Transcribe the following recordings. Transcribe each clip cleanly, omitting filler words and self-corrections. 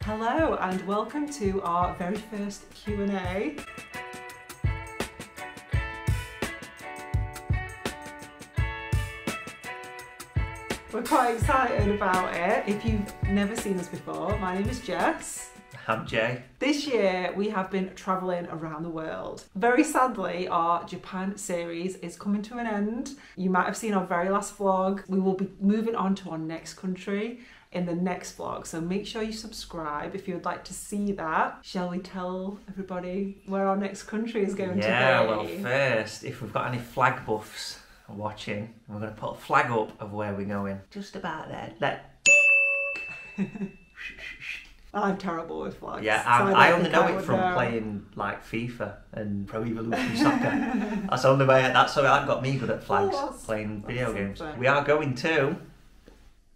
Hello and welcome to our very first Q&A. We're quite excited about it. If you've never seen us before, my name is Jess. I'm Jay. This year we have been travelling around the world. Very sadly, our Japan series is coming to an end. You might have seen our very last vlog. We will be moving on to our next country in the next vlog, so make sure you subscribe if you would like to see that. Shall we tell everybody where our next country is going to be? Yeah, well, first, if we've got any flag buffs watching, we're going to put a flag up of where we're going. Just about there. I'm terrible with flags. Yeah, so I only know it from playing like FIFA and Pro Evolution Soccer. That's the only way. That's how I've got me good at flags, playing video games. Something. We are going to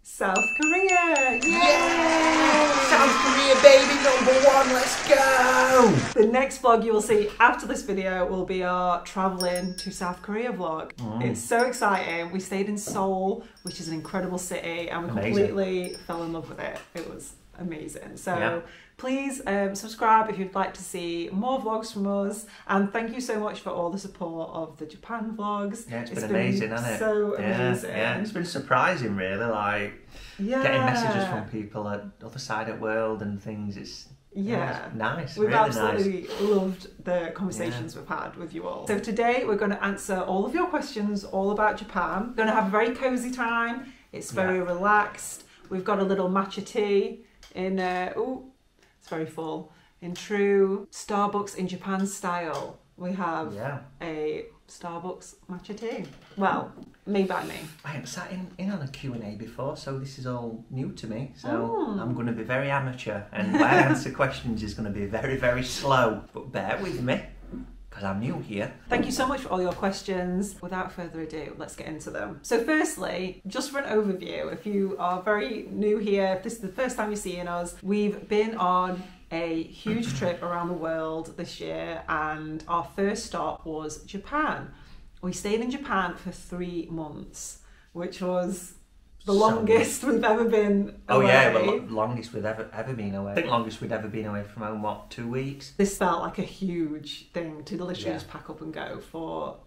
South Korea! Yay! South Korea, baby, #1, let's go! The next vlog you will see after this video will be our travelling to South Korea vlog. It's so exciting. We stayed in Seoul, which is an incredible city, and we completely fell in love with it. It was amazing. So please subscribe if you'd like to see more vlogs from us, and thank you so much for all the support of the Japan vlogs. Yeah, it's been amazing, hasn't it? So amazing. Yeah, it's been surprising, really. Like getting messages from people at the other side of the world and things. It's nice. We've really absolutely loved the conversations we've had with you all. So today we're going to answer all of your questions all about Japan. We're going to have a very cozy time. It's very relaxed. We've got a little matcha tea in it's very full. In true Starbucks in Japan style, we have a Starbucks matcha tea. Well, made by me. I haven't sat in on a Q&A before, so this is all new to me. So I'm going to be very amateur, and my answer questions is going to be very, very slow. But bear with me, because I'm new here. Thank you so much for all your questions. Without further ado, let's get into them. So firstly, just for an overview, if you are very new here, if this is the first time you're seeing us, we've been on a huge trip around the world this year, and our first stop was Japan. We stayed in Japan for 3 months, which was the longest we've ever been away. Oh yeah, the longest we've ever been away. I think longest we'd ever been away from home, what, 2 weeks? This felt like a huge thing to literally just pack up and go for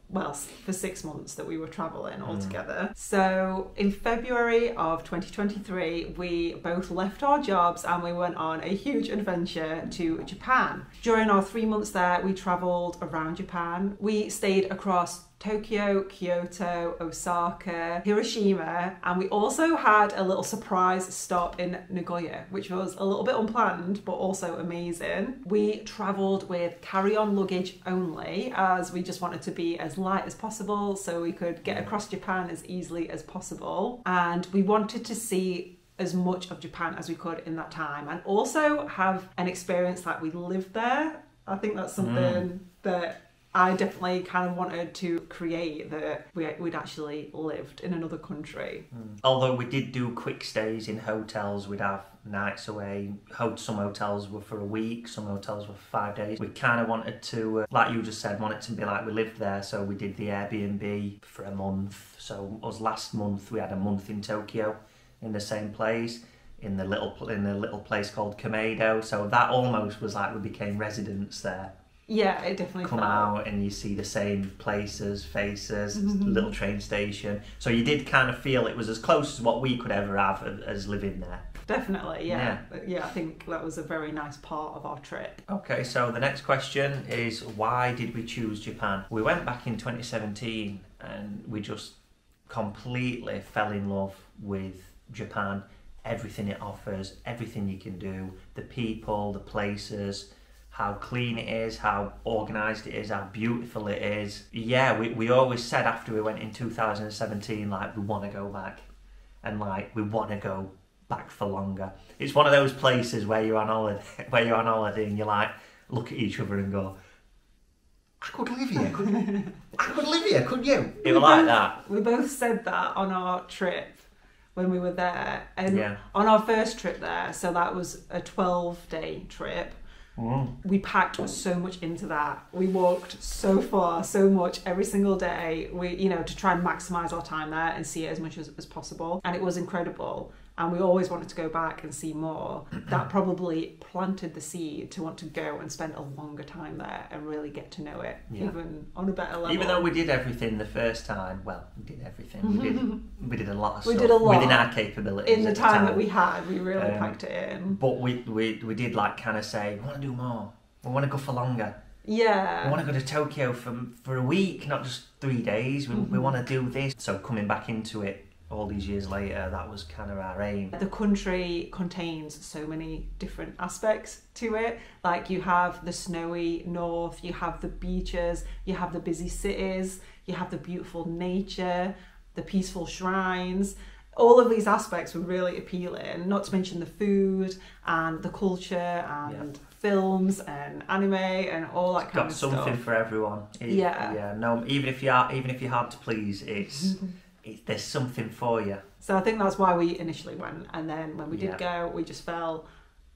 6 months that we were travelling all together. So in February of 2023, we both left our jobs and we went on a huge adventure to Japan. During our 3 months there, we travelled around Japan. We stayed across Tokyo, Kyoto, Osaka, Hiroshima, and we also had a little surprise stop in Nagoya, which was a little bit unplanned but also amazing. We travelled with carry-on luggage only, as we just wanted to be as light as possible so we could get across Japan as easily as possible, and we wanted to see as much of Japan as we could in that time and also have an experience like we lived there. I think that's something that I definitely kind of wanted to create, that we'd actually lived in another country. Although we did do quick stays in hotels, we'd have nights away. Some hotels were for a week, some hotels were for 5 days. We kind of wanted to, like you just said, wanted to be like we lived there, so we did the Airbnb for a month. So us last month, we had a month in Tokyo in the same place, in the little place called Komedo. So that almost was like we became residents there. Yeah, it definitely come out and you see the same places, faces, little train station. So you did kind of feel it was as close as what we could ever have as living there. Definitely, yeah. I think that was a very nice part of our trip. Okay, so the next question is, why did we choose Japan? We went back in 2017 and we just completely fell in love with Japan. Everything it offers, everything you can do, the people, the places, how clean it is, how organised it is, how beautiful it is. Yeah, we always said after we went in 2017, like, we want to go back. And like, we want to go back for longer. It's one of those places where you're on holiday, and you like, look at each other and go, I could live here, couldn't you? It was like that. We both said that on our trip when we were there. And on our first trip there, so that was a 12-day trip, we packed so much into that. We walked so far, so much every single day. To try and maximise our time there and see it as much as possible. And it was incredible. and we always wanted to go back and see more, that probably planted the seed to want to go and spend a longer time there and really get to know it, even on a better level. Even though we did everything the first time, well, we did everything. We did a lot of stuff did a lot within our capabilities. In the time that we had, we really packed it in. But we did like kind of say, we want to do more. We want to go for longer. Yeah. We want to go to Tokyo for a week, not just 3 days. We want to do this. So coming back into it all these years later, that was kind of our aim. The country contains so many different aspects to it. Like you have the snowy north, you have the beaches, you have the busy cities, you have the beautiful nature, the peaceful shrines. All of these aspects were really appealing, not to mention the food and the culture and films and anime and all that kind of stuff. Got something for everyone. No, even if you're hard to please, there's something for you. So I think that's why we initially went, and then when we did go, we just fell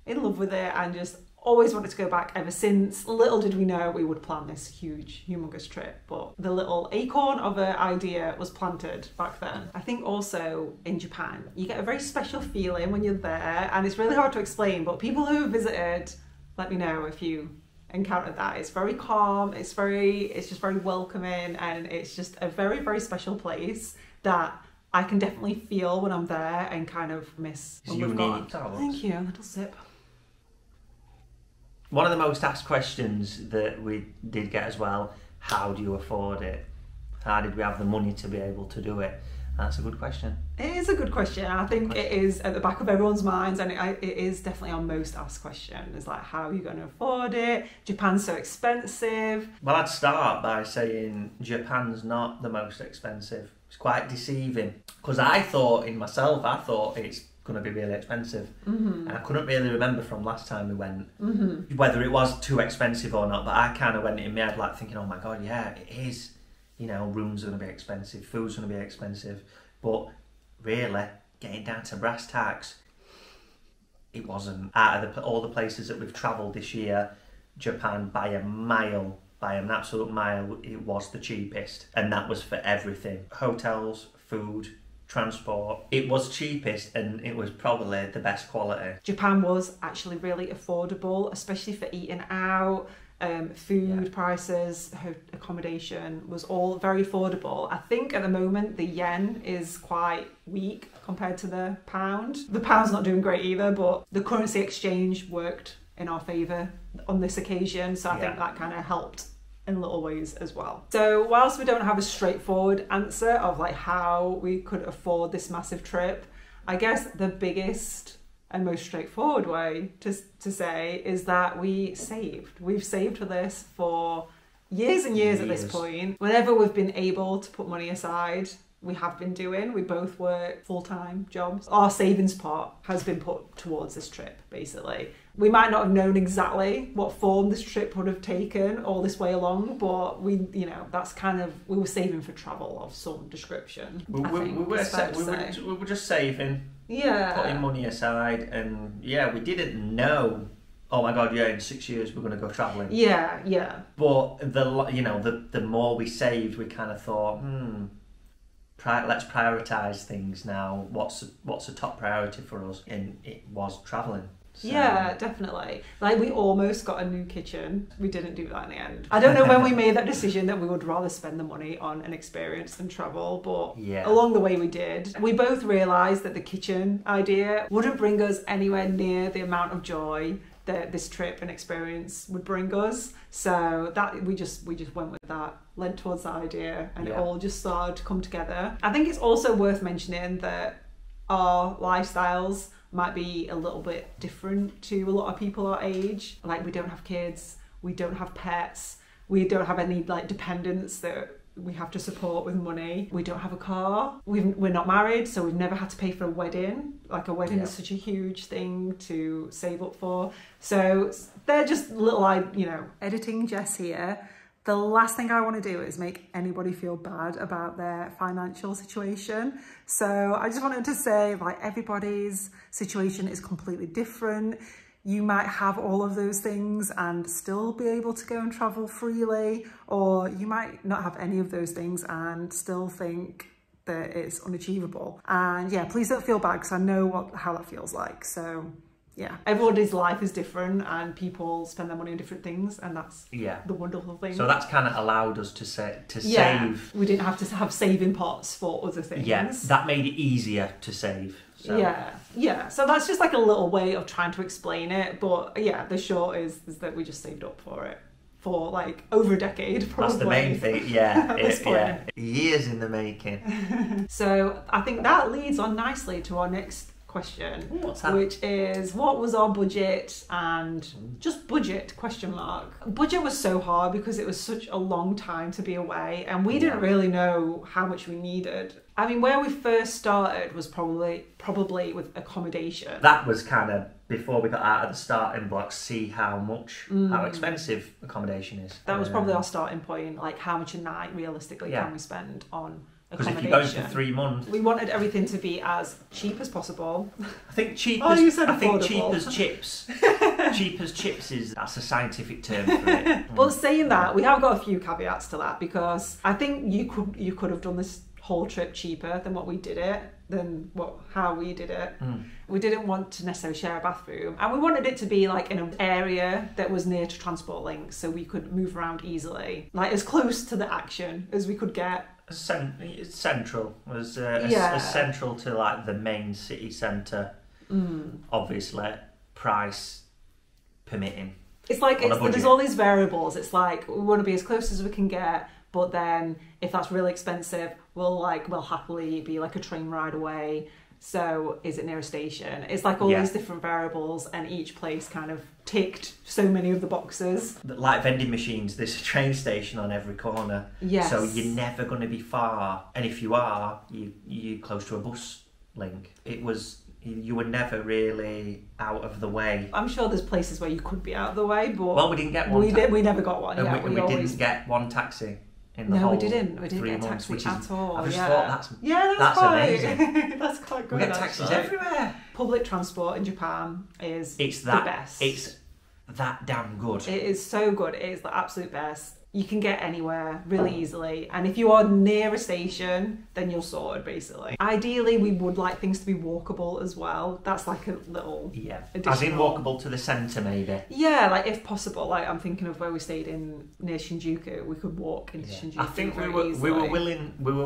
in love with it and just always wanted to go back ever since. Little did we know we would plan this huge, humongous trip, but the little acorn of an idea was planted back then. I think also in Japan, you get a very special feeling when you're there, and it's really hard to explain, but people who have visited, let me know if you encountered that. It's very calm, it's just very welcoming, and it's just a very, very special place that I can definitely feel when I'm there and kind of miss when we've gone. Thank you, a little sip. One of the most asked questions that we did get as well, how do you afford it? How did we have the money to be able to do it? That's a good question. It is a good question. I think it is at the back of everyone's minds, and it is definitely our most asked question. It's like, how are you going to afford it? Japan's so expensive. Well, I'd start by saying Japan's not the most expensive. It's quite deceiving. Because I thought it's going to be really expensive. And I couldn't really remember from last time we went whether it was too expensive or not, but I kind of went in my head like thinking, oh my god, yeah, it is. You know, rooms are going to be expensive, food's going to be expensive, but really, getting down to brass tacks, it wasn't. Out of all the places that we've travelled this year, Japan, by an absolute mile, it was the cheapest, and that was for everything. Hotels, food, transport. It was cheapest, and it was probably the best quality. Japan was actually really affordable, especially for eating out. Food prices, accommodation was all very affordable. I think at the moment the yen is quite weak compared to the pound. The pound's not doing great either, but the currency exchange worked in our favour on this occasion, so I think that kind of helped in little ways as well. So whilst we don't have a straightforward answer of like how we could afford this massive trip, I guess the biggest and most straightforward way to say is that we've saved for this for years and years at this point. Whenever we've been able to put money aside, we have been doing. We both work full-time jobs. Our savings pot has been put towards this trip, basically. We might not have known exactly what form this trip would have taken all this way along, but we were saving for travel of some description. We were just saving. Putting money aside, and we didn't know, oh my god, in 6 years we're going to go travelling. But the more we saved, we kind of thought, let's prioritise things now. What's a top priority for us? And it was travelling. So. Yeah, definitely. Like, we almost got a new kitchen. We didn't do that in the end. I don't know when we made that decision that we would rather spend the money on an experience than travel, but along the way we did. We both realised that the kitchen idea wouldn't bring us anywhere near the amount of joy that this trip and experience would bring us. So that we just went with that, lent towards that idea, and it all just started to come together. I think it's also worth mentioning that our lifestyles might be a little bit different to a lot of people our age. Like, we don't have kids, we don't have pets, we don't have any like dependents that we have to support with money. We don't have a car. We're not married, so we've never had to pay for a wedding. Like, a wedding is such a huge thing to save up for. So they're just little, editing Jess here. The last thing I want to do is make anybody feel bad about their financial situation. So I just wanted to say, like, everybody's situation is completely different. You might have all of those things and still be able to go and travel freely, or you might not have any of those things and still think that it's unachievable. And yeah, please don't feel bad because I know how that feels like. So yeah, everybody's life is different and people spend their money on different things, and that's the wonderful thing. So that's kind of allowed us to save. We didn't have to have saving pots for other things. Yeah, that made it easier to save. So. Yeah. So that's just like a little way of trying to explain it. But yeah, the short is that we just saved up for it for like over a decade, probably. That's the main thing. Yeah, years in the making. So I think that leads on nicely to our next question. Ooh, what's that? Which is, what was our budget? And just budget, question mark. Budget was so hard because it was such a long time to be away, and we didn't really know how much we needed. I mean, where we first started was probably with accommodation. That was kind of before we got out of the starting blocks, see how expensive accommodation is. That was probably our starting point, like how much a night realistically can we spend on accommodation. Because if you're going for 3 months... We wanted everything to be as cheap as possible. I think cheap as chips. Cheap as chips that's a scientific term for it. But saying that, we have got a few caveats to that, because I think you could have done this whole trip cheaper than what we did it, how we did it. We didn't want to necessarily share a bathroom, and we wanted it to be like in an area that was near to transport links so we could move around easily, like as close to the action as we could get. Central was central to like the main city centre. Obviously, price permitting. It's like there's all these variables. It's like we want to be as close as we can get, but then if that's really expensive, we'll happily be like a train ride away. So is it near a station? It's like all these different variables, and each place kind of ticked so many of the boxes. Like vending machines, there's a train station on every corner. Yes. So you're never going to be far, and if you are, you're close to a bus link. You were never really out of the way. I'm sure there's places where you could be out of the way, but we didn't get one. We never got one. And we didn't get one taxi. We didn't get a taxi at all. I just thought that's amazing. That's quite good. We get taxis everywhere. Public transport in Japan is the best. It's that damn good. It is so good. It is the absolute best. You can get anywhere really easily, and if you are near a station, then you're sorted basically. Ideally, we would like things to be walkable as well. That's like a little additional... As in walkable to the centre, maybe. Yeah, like if possible. Like I'm thinking of where we stayed near Shinjuku. We could walk into Shinjuku. I think we were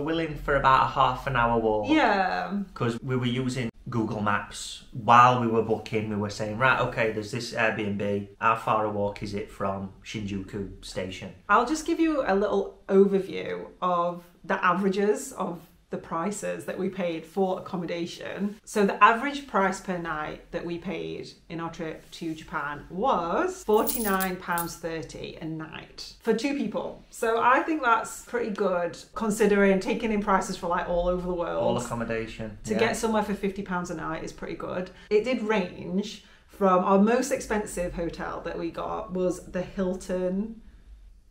willing for about a half an hour walk. Yeah, because we were using Google Maps while we were booking. We were saying, right, okay, there's this Airbnb. How far a walk is it from Shinjuku station? I'll just give you a little overview of the averages of the prices that we paid for accommodation. So the average price per night that we paid in our trip to Japan was £49.30 a night for 2 people. So I think that's pretty good considering taking in prices for like all over the world. All accommodation. To get somewhere for £50 a night is pretty good. It did range from our most expensive hotel that we got was the Hilton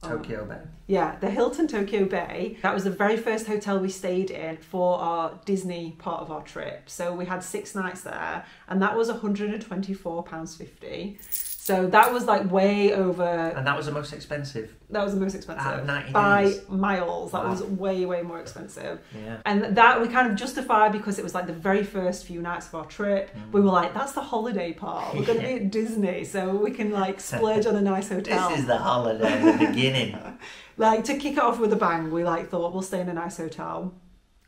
Tokyo Bay. Yeah, the Hilton Tokyo Bay. That was the very first hotel we stayed in for our Disney part of our trip. So we had 6 nights there, and that was £124.50. So that was like way over. And that was the most expensive. That was the most expensive by miles. That was way more expensive. Yeah. And that we kind of justified because it was like the very first few nights of our trip. We were like, that's the holiday part. We're going to be at Disney, so we can like splurge on a nice hotel. This is the holiday, the beginning. Like to kick it off with a bang, we like thought we'll stay in a nice hotel.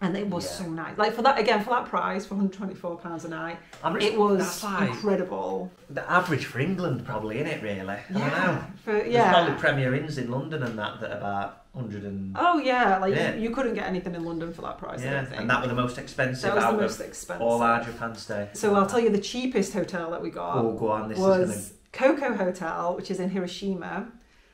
And it was so nice. Like for that price, for £124 a night, it was incredible. The average for England, probably, isn't it? Really? I don't know. There's probably Premier Inns in London and that about 100 and. Oh yeah, you couldn't get anything in London for that price. Yeah, I don't think. And that was the most expensive. That was the most expensive. All our Japan stay. So I'll tell you the cheapest hotel that we got. Oh, go on. This was Koko Hotel, which is in Hiroshima.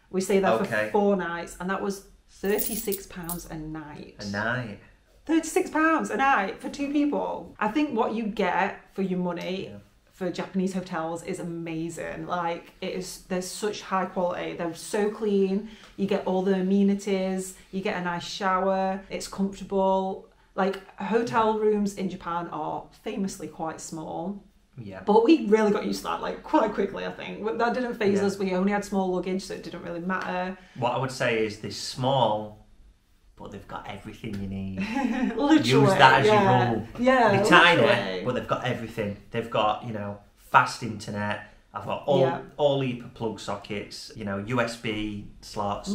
We stayed there for 4 nights, and that was £36 a night. A night. £36 a night for 2 people. I think what you get for your money for Japanese hotels is amazing. Like there's such high quality. They're so clean. You get all the amenities. You get a nice shower. It's comfortable. Like hotel rooms in Japan are famously quite small. Yeah. But we really got used to that like quite quickly, I think. That didn't faze us. We only had small luggage, so it didn't really matter. What I would say is this small but they've got everything you need. Literally, use that as your rule. Yeah, they're tiny, but they've got everything. They've got, you know, fast internet. I've got all heap of plug sockets, you know, USB slots.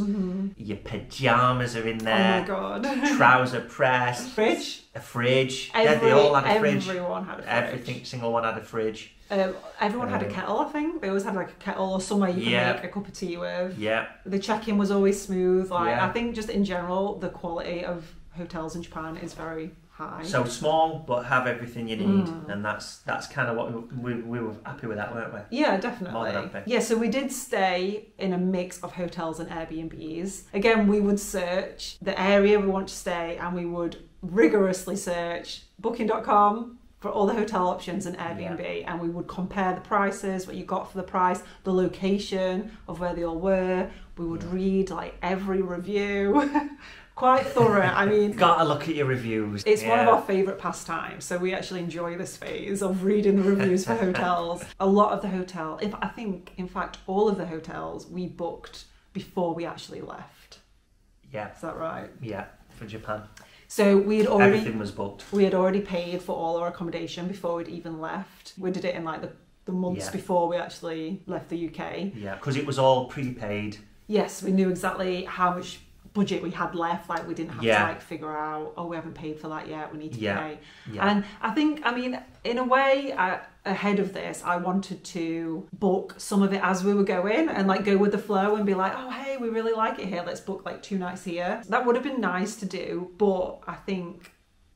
Your pajamas are in there. Oh my god. Trouser press. Fridge. A fridge. They all had a fridge. Everyone had a fridge. Every single one had a fridge. Everyone had a kettle, I think. They always had like a kettle or somewhere you could make a cup of tea with. Yeah. The check-in was always smooth. Like I think just in general, the quality of hotels in Japan is very high. So small, but have everything you need, and that's kind of what we were happy with that, weren't we? Yeah, definitely. More than happy. Yeah, so we did stay in a mix of hotels and Airbnbs. Again, we would search the area we want to stay, and we would rigorously search Booking.com for all the hotel options and Airbnb, and we would compare the prices, what you got for the price, the location of where they all were. We would read like every review. Quite thorough. I mean, gotta look at your reviews. It's one of our favourite pastimes, so we actually enjoy this phase of reading the reviews for hotels. A lot of the hotel, I think, in fact, all of the hotels we booked before we actually left. Yeah. Is that right? Yeah, for Japan. So everything was booked. We had already paid for all our accommodation before we'd even left. We did it in like the months before we actually left the UK. Yeah, because it was all prepaid. Yes, we knew exactly how much budget we had left. Like we didn't have to like figure out, oh, we haven't paid for that yet, we need to pay. And I think, I mean, in a way, ahead of this, I wanted to book some of it as we were going and like go with the flow and be like, oh hey, we really like it here, let's book like 2 nights here. That would have been nice to do, but I think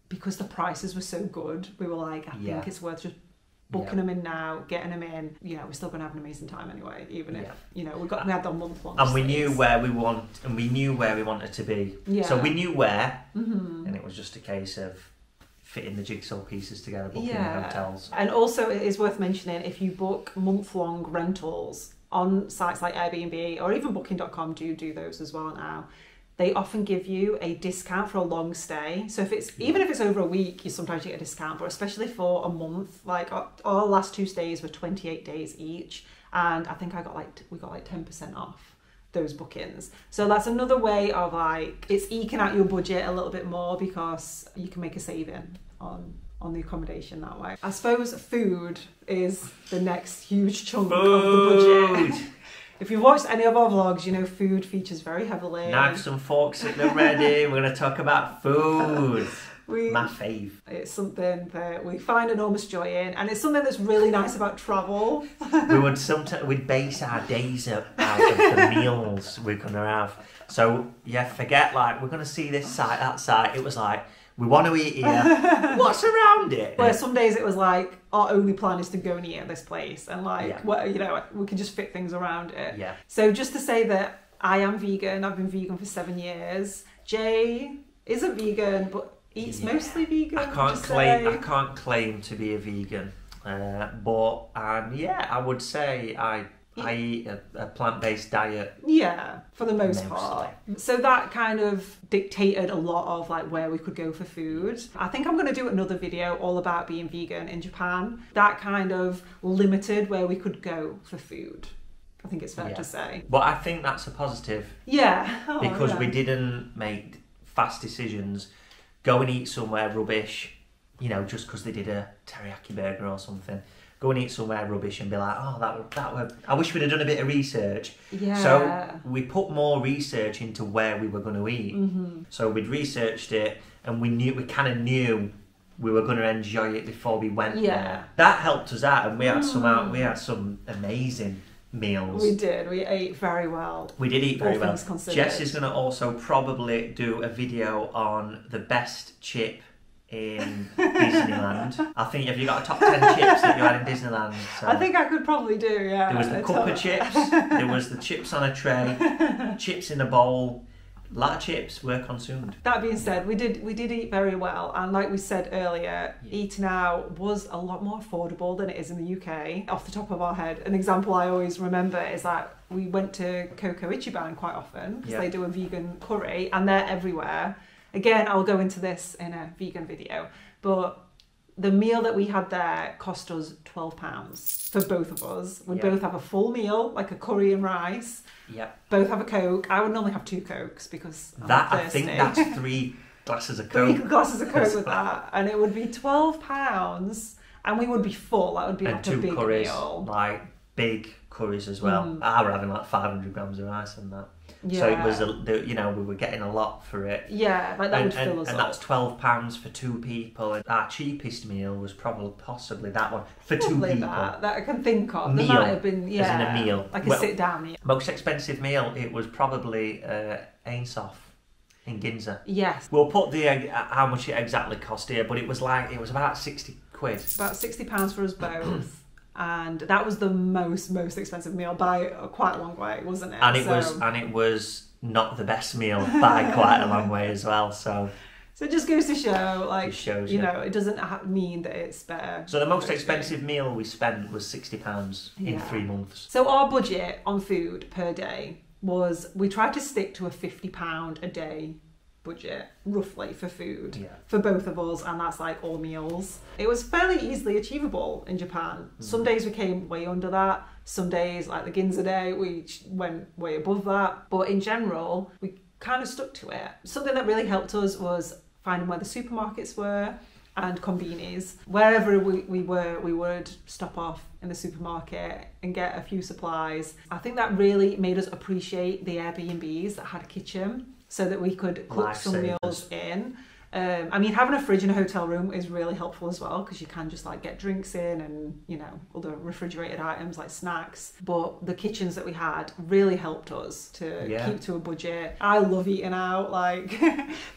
because the prices were so good, we were like, I think it's worth just booking them in now, getting them in. You know, we're still going to have an amazing time anyway, even if, you know, we had that month long. And we knew where we wanted to be. Yeah. So we knew where, and it was just a case of fitting the jigsaw pieces together, booking the hotels. And also it is worth mentioning, if you book month-long rentals on sites like Airbnb or even Booking.com, do those as well now. They often give you a discount for a long stay. So if it's even if it's over a week, you sometimes get a discount, but especially for a month, like our last 2 stays were 28 days each, and I think we got like 10% off those bookings. So that's another way of like, it's eking out your budget a little bit more because you can make a saving on the accommodation that way. I suppose food is the next huge chunk of the budget. If you've watched any of our vlogs, you know food features very heavily. Knives and forks at the ready. We're going to talk about food. My fave. It's something that we find enormous joy in, and it's something that's really nice about travel. We'd base our days out of the meals we're going to have. So forget like we're going to see this site, that site. It was like, we want to eat here. What's around it? Where some days it was like, our only plan is to go and eat at this place, and like, you know, we can just fit things around it. Yeah. So just to say that I am vegan. I've been vegan for 7 years. Jay isn't vegan, but eats mostly vegan. I can't claim to be a vegan, but I would say I eat a plant-based diet. Yeah, for the most part. So that kind of dictated a lot of like where we could go for food. I think I'm going to do another video all about being vegan in Japan. That kind of limited where we could go for food. I think it's fair to say. But I think that's a positive. Yeah. Because we didn't make fast decisions. Go and eat somewhere rubbish, you know, just because they did a teriyaki burger or something. Go and eat somewhere rubbish and be like, oh, I wish we'd have done a bit of research. Yeah. So we put more research into where we were going to eat. So we'd researched it, and we kind of knew we were going to enjoy it before we went there. That helped us out, and we had some amazing meals. We did. We ate very well. We did eat very well. Jess is going to also probably do a video on the best chip in Disneyland. I think, have you got a top 10 chips that you had in Disneyland? So I think I could probably do, yeah. There was the cup of chips, there was the chips on a tray, chips in a bowl. A lot of chips were consumed. That being said, we did eat very well, and like we said earlier, eating out was a lot more affordable than it is in the UK. Off the top of our head, an example I always remember is that we went to Koko Ichiban quite often because they do a vegan curry, and they're everywhere. Again, I'll go into this in a vegan video, but The meal that we had there cost us £12 for both of us. We both have a full meal, like a curry and rice. Yep. Both have a Coke. I would normally have 2 Cokes because I'm thirsty. I think that's 3 glasses of Coke. 3 glasses of Coke with that. And it would be £12 and we would be full. That would be like a big curries, meal. like big curries as well. I were having like 500 grams of rice and that. Yeah. So it was, you know, we were getting a lot for it. Yeah, like that would fill us up. And that's £12 for 2 people. And our cheapest meal was possibly that one for 2 people. That I can think of. Meal, there might have been, as in a meal. Like a sit-down meal. Most expensive meal, it was probably Ainsoff in Ginza. Yes. We'll put the how much it exactly cost here, but it was about 60 quid. About £60 for us both. And that was the most expensive meal by quite a long way, wasn't it? And it was not the best meal by quite a long way as well. So it just goes to show, like, shows, you know, it doesn't mean that it's better. So the most expensive meal we spent was £60 in 3 months. So our budget on food per day was, we tried to stick to a £50 a day budget roughly for food for both of us, and that's like all meals. It was fairly easily achievable in Japan. Some days we came way under that, some days like the Ginza day we went way above that, but in general we kind of stuck to it. Something that really helped us was finding where the supermarkets were and convenies. Wherever we were, we would stop off in the supermarket and get a few supplies. I think that really made us appreciate the Airbnbs that had a kitchen, so that we could cook some meals in. I mean, having a fridge in a hotel room is really helpful as well, because you can just like get drinks in and, you know, other refrigerated items like snacks. But the kitchens that we had really helped us to keep to a budget. I love eating out, like,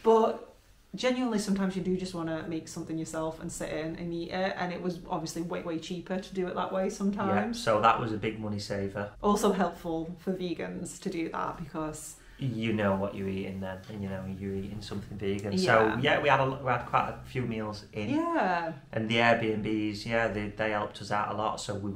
but genuinely sometimes you do just want to make something yourself and sit in and eat it, and it was obviously way cheaper to do it that way sometimes. So that was a big money saver. Also helpful for vegans to do that, because you know what you're eating then, and you know you're eating something vegan. So we had quite a few meals in. Yeah. And the Airbnbs, they helped us out a lot. So we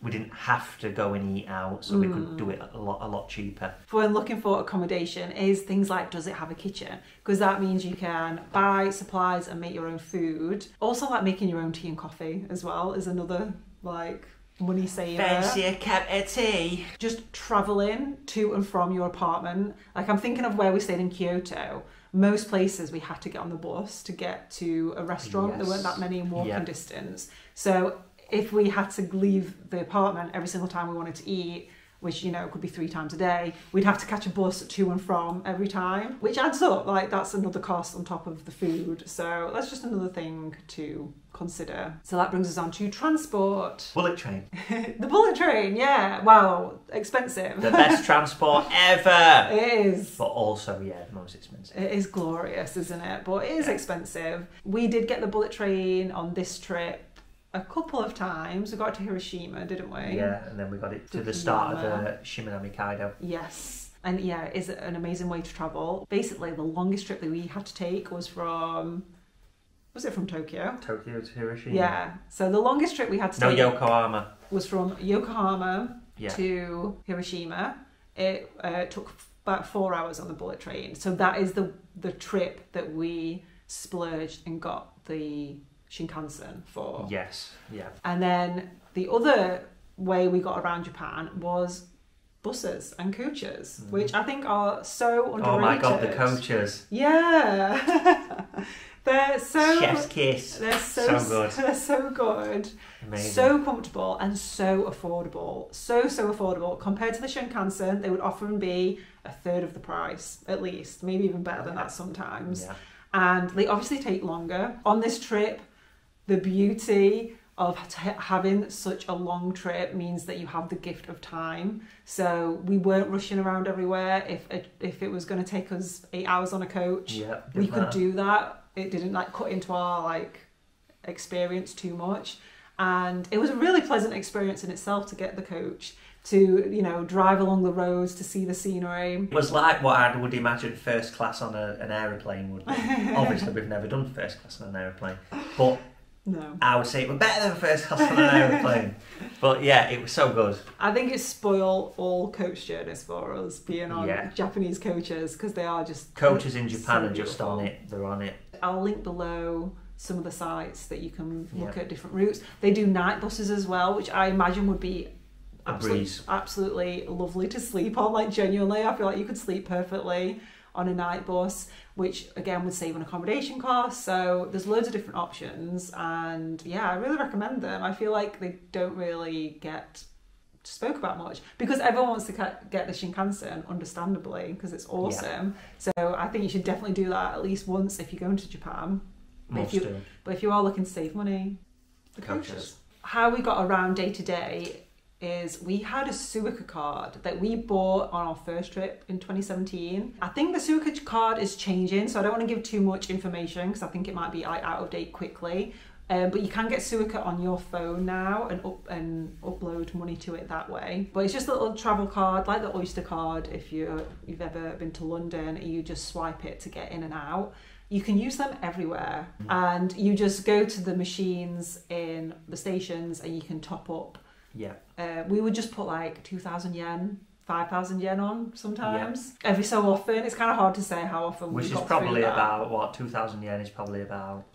didn't have to go and eat out, so we could do it a lot cheaper. When looking for accommodation is things like, does it have a kitchen? Because that means you can buy supplies and make your own food. Also, like making your own tea and coffee as well is another like money saver. Fancy a cup of tea. Just travelling to and from your apartment. Like, I'm thinking of where we stayed in Kyoto. Most places we had to get on the bus to get to a restaurant. There weren't that many in walking distance. So if we had to leave the apartment every single time we wanted to eat, which, you know, could be 3 times a day, we'd have to catch a bus to and from every time, which adds up. Like, that's another cost on top of the food. So that's just another thing to consider. So that brings us on to transport. Bullet train. The bullet train, yeah. Wow, expensive. The best transport ever. It is. But also, the most expensive. It is glorious, isn't it? But it is expensive. We did get the bullet train on this trip a couple of times. We got to Hiroshima, didn't we? Yeah, and then we got it to the start of the Shimanami Kaido. Yes. And yeah, it is an amazing way to travel. Basically, the longest trip that we had to take was from... Was it from Tokyo? Tokyo to Hiroshima. Yeah. So the longest trip we had to take... No, Yokohama. Was from Yokohama to Hiroshima. It took about 4 hours on the bullet train. So that is the trip that we splurged and got the Shinkansen for. Yes, yeah. And then the other way we got around Japan was buses and coaches, which I think are so underrated. Oh my god, the coaches. Yeah. They're so... Chef's kiss. They're so good. They're so good. Amazing. So comfortable and so affordable. So affordable. Compared to the Shinkansen, they would often be a third of the price, at least. Maybe even better than that sometimes. Yeah. And they obviously take longer. On this trip, the beauty of having such a long trip means that you have the gift of time. So we weren't rushing around everywhere. If it was going to take us 8 hours on a coach, we could do that. It didn't like cut into our like experience too much. And it was a really pleasant experience in itself to get the coach, to, you know, drive along the roads, to see the scenery. It was like what I would imagine first class on an aeroplane would be. Obviously we've never done first class on an aeroplane, but no, I would say it was better than first class on an aeroplane. But yeah, it was so good. I think it spoiled all coach journeys for us, being on Japanese coaches, because they are just... Coaches in Japan are just on it, they're on it. I'll link below some of the sites that you can look at different routes. They do night buses as well, which I imagine would be absolutely lovely to sleep on. Like genuinely, I feel like you could sleep perfectly on a night bus, which again would save on accommodation costs. So there's loads of different options, and yeah, I really recommend them. I feel like they don't really get spoke about much because everyone wants to get the Shinkansen, understandably, because it's awesome. So I think you should definitely do that at least once if you're going to Japan. But if you are looking to save money, the coaches. How we got around day to day is we had a Suica card that we bought on our first trip in 2017. I think the Suica card is changing, so I don't want to give too much information because I think it might be out of date quickly. But you can get Suica on your phone now and upload money to it that way. But it's just a little travel card, like the Oyster card. If you've ever been to London, you just swipe it to get in and out. You can use them everywhere, and you just go to the machines in the stations and you can top up. Yeah. We would just put like 2,000 yen, 5,000 yen on sometimes. Every so often. It's kind of hard to say how often. Which is probably about, what, 2,000 yen is probably about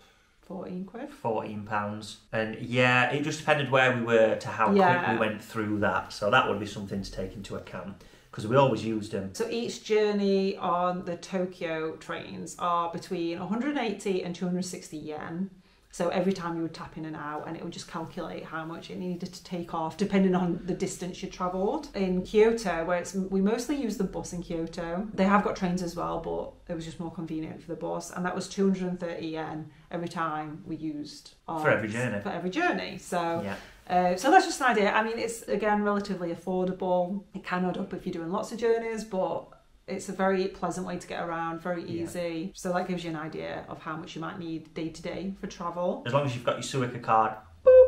14 quid? £14. And yeah, it just depended where we were to how quick we went through that. So that would be something to take into account, because we always used them. So each journey on the Tokyo trains are between 180 and 260 yen. So every time you would tap in and out, and it would just calculate how much it needed to take off depending on the distance you travelled. In Kyoto, where we mostly use the bus in Kyoto, they have got trains as well, but it was just more convenient for the bus, and that was 230 yen every time we used for every journey. For every journey. So so that's just an idea. I mean, it's again relatively affordable. It can add up if you're doing lots of journeys, but it's a very pleasant way to get around, very easy. So that gives you an idea of how much you might need day to day for travel. As long as you've got your Suica card, boop,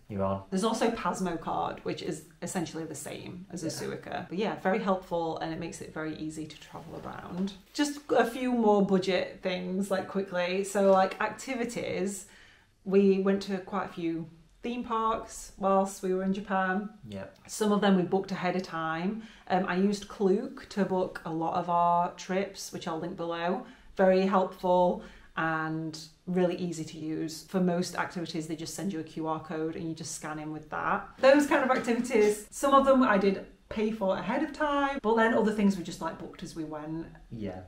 you're on. There's also Pasmo card, which is essentially the same as a Suica. But yeah, very helpful, and it makes it very easy to travel around. Just a few more budget things, like quickly. So like activities, we went to quite a few theme parks whilst we were in Japan. Yeah. Some of them we booked ahead of time. I used Klook to book a lot of our trips, which I'll link below. Very helpful and really easy to use. For most activities, they just send you a QR code and you just scan in with that. Those kind of activities, some of them I did pay for ahead of time, but then other things we just like booked as we went. Yeah.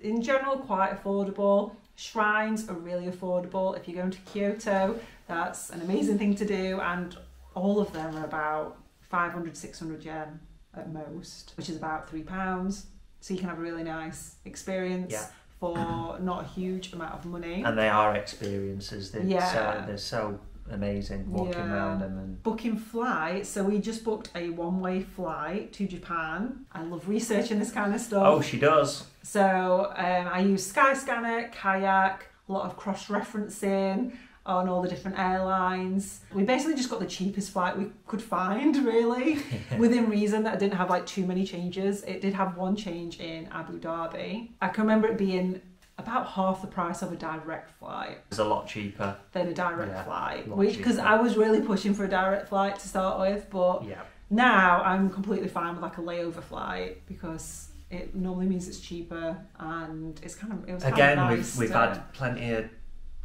In general, quite affordable. Shrines are really affordable. If you're going to Kyoto, that's an amazing thing to do, and all of them are about 500, 600 yen at most, which is about £3. So you can have a really nice experience for not a huge amount of money. And they are experiences. They're so amazing walking around them. And booking flights, so we just booked a one-way flight to Japan. I love researching this kind of stuff. Oh, she does. So I use Skyscanner, Kayak, a lot of cross-referencing on all the different airlines. We basically just got the cheapest flight we could find, really, within reason, that didn't have like too many changes. It did have one change in Abu Dhabi. I can remember it being about half the price of a direct flight. It's a lot cheaper than a direct flight, because I was really pushing for a direct flight to start with, but now I'm completely fine with like a layover flight, because it normally means it's cheaper, and it was again kind of nice. We've had plenty of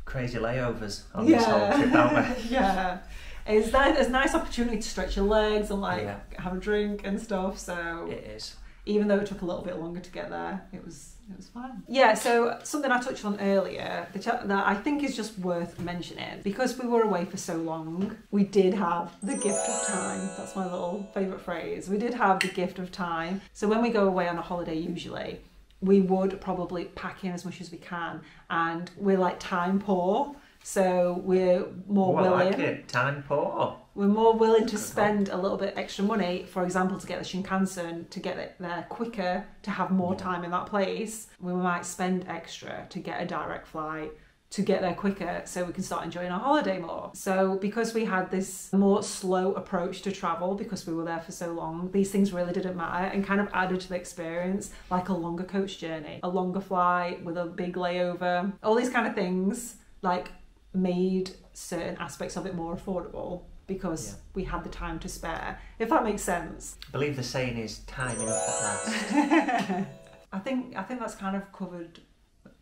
crazy layovers on this whole trip, haven't we? It's a nice opportunity to stretch your legs and like have a drink and stuff. So it is. Even though it took a little bit longer to get there, it was fine. Yeah, so something I touched on earlier that I think is just worth mentioning, because we were away for so long, we did have the gift of time. That's my little favourite phrase. We did have the gift of time. So when we go away on a holiday, usually, we would probably pack in as much as we can, and we're like time poor, so we're more willing. I like it. Time poor. We're more willing to spend a little bit extra money, for example, to get the Shinkansen, to get it there quicker, to have more time in that place. We might spend extra to get a direct flight, to get there quicker, so we can start enjoying our holiday more. So because we had this more slow approach to travel, because we were there for so long, these things really didn't matter, and kind of added to the experience, like a longer coach journey, a longer flight with a big layover. All these kind of things like made certain aspects of it more affordable, because we had the time to spare, if that makes sense. I believe the saying is time enough at last. I think that's kind of covered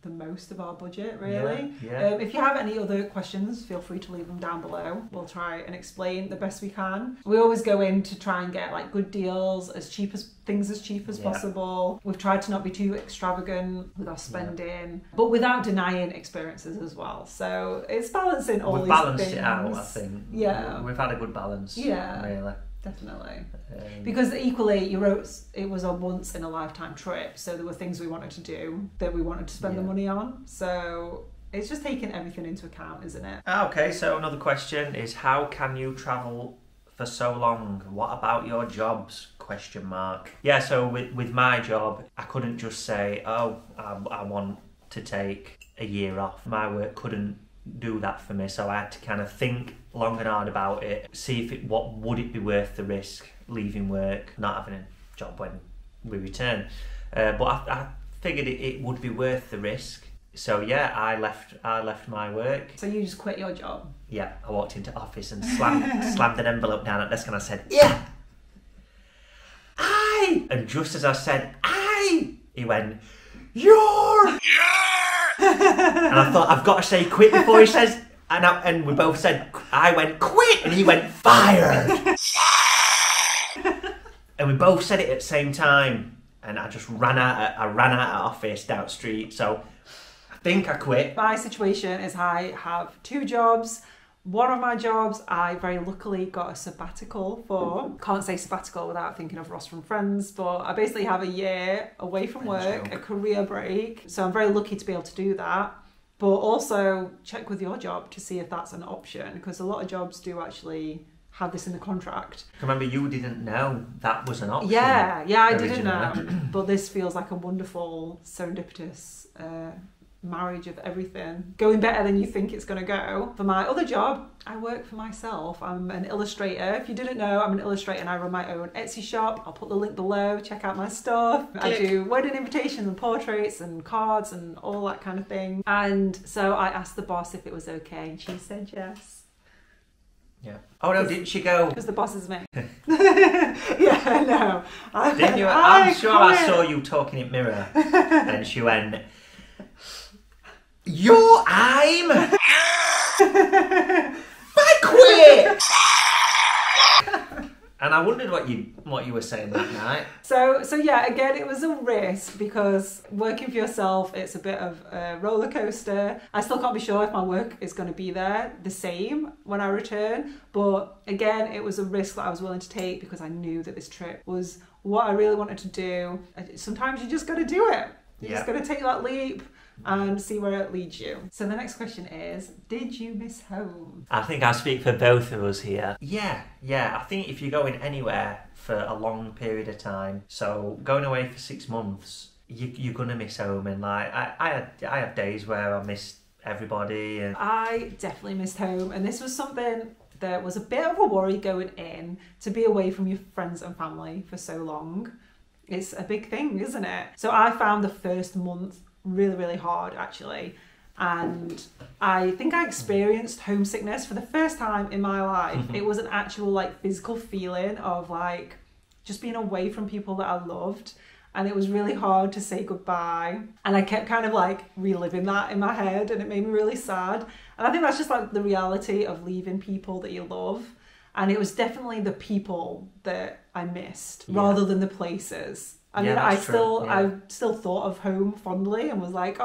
the most of our budget, really. Yeah. If you have any other questions, feel free to leave them down below. We'll try and explain the best we can. We always go in to try and get like good deals, as cheap as possible. We've tried to not be too extravagant with our spending, but without denying experiences as well. So it's balancing all these things. We've balanced it out, I think. Yeah. We've had a good balance. Yeah. Really. Definitely. Because equally, it was a once in a lifetime trip, so there were things we wanted to do that we wanted to spend the money on. So it's just taking everything into account, isn't it? Okay, so another question is, how can you travel for so long? What about your jobs? ? Yeah, so with my job, I couldn't just say, oh, I want to take a year off. My work couldn't do that for me, so I had to kind of think long and hard about it, see if what would it be worth the risk, leaving work, not having a job when we return. But I figured it would be worth the risk. So yeah, I left my work. So you just quit your job? Yeah, I walked into office and slammed an envelope down at desk and I said, yeah, aye! And just as I said, aye, he went, you're... And I thought, I've got to say quit before he says... And we both said, I went quit, and he went fired. And we both said it at the same time. And I just ran out of office down the street. So I think I quit. My situation is I have 2 jobs. One of my jobs I very luckily got a sabbatical for. Can't say sabbatical without thinking of Ross from Friends, but I basically have a year away from work, a career break. So I'm very lucky to be able to do that. But also check with your job to see if that's an option, because a lot of jobs do actually have this in the contract. Remember, you didn't know that was an option. Yeah, I didn't know. But this feels like a wonderful serendipitous marriage of everything going better than you think it's going to go. For my other job, I work for myself. I'm an illustrator. If you didn't know, I'm an illustrator and I run my own Etsy shop. I'll put the link below, check out my stuff. Click. I do wedding invitations and portraits and cards and all that kind of thing. And so I asked the boss if it was okay and she said yes. Yeah. Oh no, didn't she go? Because the boss is me. Yeah, I know. Didn't you? I'm sure I saw you talking in mirror and she went, I'm... I quit! And I wondered what you were saying that night. So yeah, again, it was a risk because working for yourself, it's a bit of a roller coaster. I still can't be sure if my work is going to be there the same when I return. But again, it was a risk that I was willing to take because I knew that this trip was what I really wanted to do. Sometimes you just got to do it. You just got to take that leap and see where it leads you. So the next question is, did you miss home? I think I speak for both of us here. Yeah. I think if you're going anywhere for a long period of time, so going away for 6 months, you're gonna miss home. And like I had days where I missed everybody. And I definitely missed home, and this was something that was a bit of a worry going in, to be away from your friends and family for so long. It's a big thing, isn't it? So I found the first month really, really hard actually. And I think I experienced homesickness for the first time in my life. It was an actual like physical feeling of like just being away from people that I loved. And it was really hard to say goodbye. And I kept kind of like reliving that in my head and it made me really sad. And I think that's just like the reality of leaving people that you love. And it was definitely the people that I missed rather than the places. I mean, I still thought of home fondly and was like,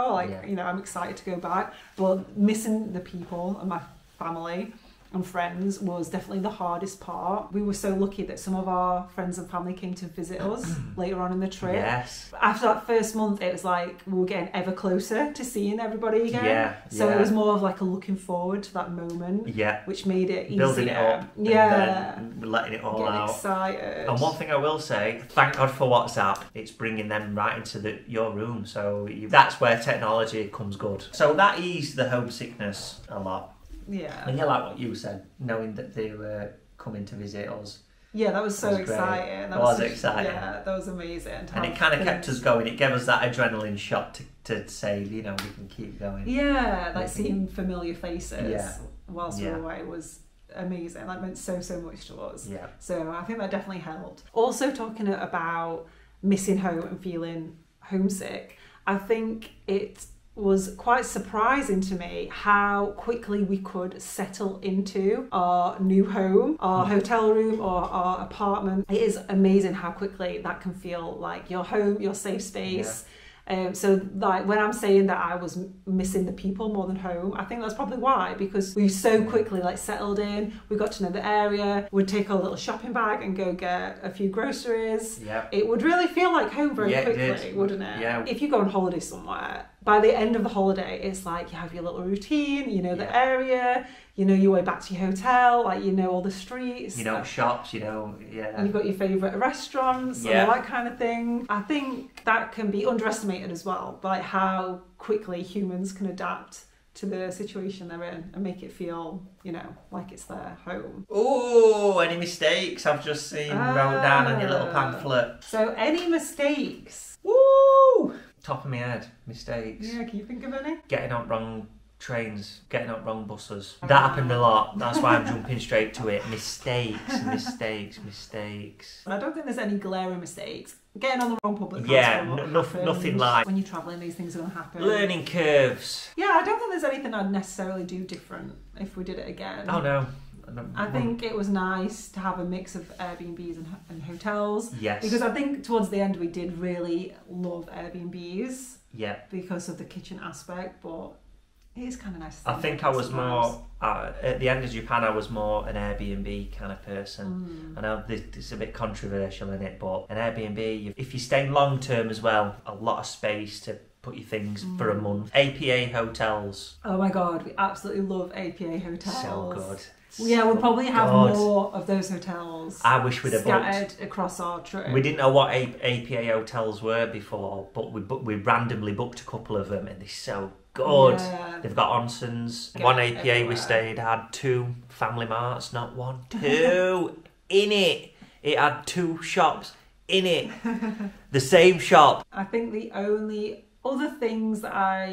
you know, I'm excited to go back. But missing the people and my family and friends was definitely the hardest part. We were so lucky that some of our friends and family came to visit us later on in the trip. Yes. After that first month, it was like we were getting ever closer to seeing everybody again. So it was more of like a looking forward to that moment. Yeah. Which made it easier. Building it up. Yeah. And then letting it all getting out. Excited. And one thing I will say, thank God for WhatsApp. It's bringing them right into your room. So that's where technology comes good. So that eased the homesickness a lot. Yeah. And like what you said, knowing that they were coming to visit us. Yeah, that was so exciting. That was exciting. Yeah, that was amazing. And it kind of kept us going. It gave us that adrenaline shot to say, you know, we can keep going. Yeah, like seeing familiar faces whilst we were away was amazing. That meant so much to us. Yeah. So I think that definitely helped. Also talking about missing home and feeling homesick, I think it was quite surprising to me how quickly we could settle into our new home, our hotel room or our apartment. It is amazing how quickly that can feel like your home, your safe space. Yeah. So like when I'm saying that I was missing the people more than home, I think that's probably why, because we so quickly like settled in, we got to know the area, we'd take our little shopping bag and go get a few groceries. Yeah. It would really feel like home very quickly, wouldn't it? Yeah. If you go on holiday somewhere, by the end of the holiday, it's like you have your little routine, you know the area, you know your way back to your hotel, like you know all the streets. You know shops, you know, You've got your favourite restaurants, all that kind of thing. I think that can be underestimated as well, like how quickly humans can adapt to the situation they're in and make it feel, you know, like it's their home. Oh, any mistakes I've just seen wrote down on your little pamphlet. So any mistakes? Woo! Top of my head, mistakes. Yeah, can you think of any? Getting on wrong trains, getting on wrong buses. That happened a lot. That's why I'm jumping straight to it. Mistakes. I don't think there's any glaring mistakes. Getting on the wrong public transport. Nothing like. When you're travelling, these things are going to happen. Learning curves. Yeah, I don't think there's anything I'd necessarily do different if we did it again. Oh no. I think it was nice to have a mix of Airbnbs and hotels. Yes. Because I think towards the end we did really love Airbnbs. Yeah. Because of the kitchen aspect, but it is kind of nice. I think I was more, at the end of Japan, I was more an Airbnb kind of person. I know it's a bit controversial in it, but an Airbnb, if you're staying long term as well, a lot of space to put your things for a month. APA hotels. Oh my god, we absolutely love APA hotels. So good. Yeah, we'll probably have more of those hotels. I wish we'd have scattered across our trip. We didn't know what APA hotels were before, but we randomly booked a couple of them, and they're so good. Yeah. They've got onsens. One APA everywhere. We stayed had 2 family marts, not 1, 2 in it. It had 2 shops in it. The same shop. I think the only other things that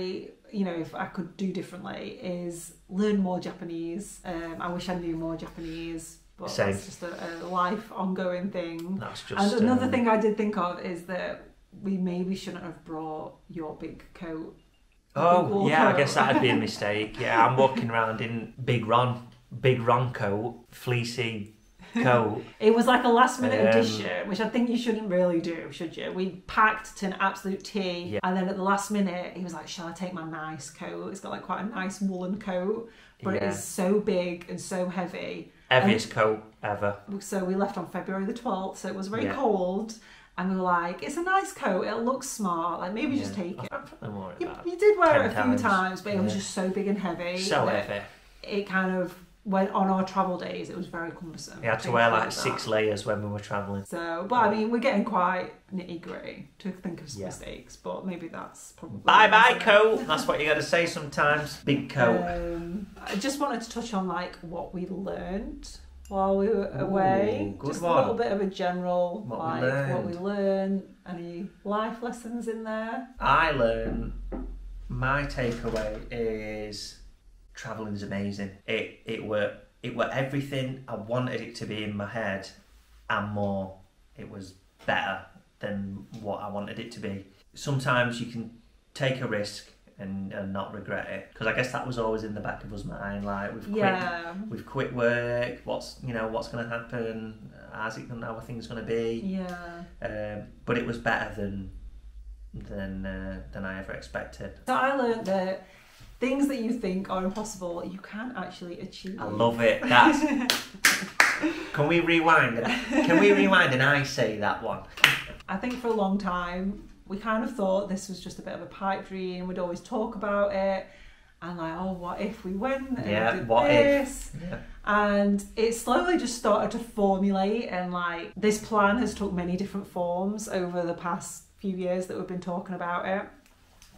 if I could do differently is learn more Japanese. I wish I knew more Japanese, but Same. That's just a life ongoing thing. That's just, and another thing I did think of is that we maybe shouldn't have brought your big coat. Oh, yeah, coat. I guess that'd be a mistake. Yeah, I'm walking around in big Ron coat, fleecy coat. It was like a last minute addition, which I think you shouldn't really do, should you? We packed to an absolute T, and then at the last minute he was like, shall I take my nice coat? It's got like quite a nice woolen coat, but it is so big and so heavy. Heaviest coat ever. So we left on February the 12th, so it was very cold. And we were like, it's a nice coat, it looks smart, like maybe just take it. You did wear it a few times, but it was just so big and heavy. So heavy. It kind of went on our travel days, it was very cumbersome. We had to wear like 6 layers when we were travelling. So, but I mean, we're getting quite nitty-gritty to think of some mistakes, but maybe that's probably... Bye-bye coat! That's what you got to say sometimes. Big coat. I just wanted to touch on like what we learned while we were away. Just a little bit of a general, what we learned. Any life lessons in there? My takeaway is travelling is amazing. It were everything I wanted it to be in my head and more. It was better than what I wanted it to be. Sometimes you can take a risk and not regret it, because I guess that was always in the back of us mind, like we've quit work, what's going to happen, how are things going to be, but it was better than I ever expected. So I learned that things that you think are impossible, you can actually achieve. I love it. Can we rewind and I say that one? I think for a long time we kind of thought this was just a bit of a pipe dream. We'd always talk about it and like, oh, what if we went and did this? Yeah. And it slowly just started to formulate, and like this plan has took many different forms over the past few years that we've been talking about it.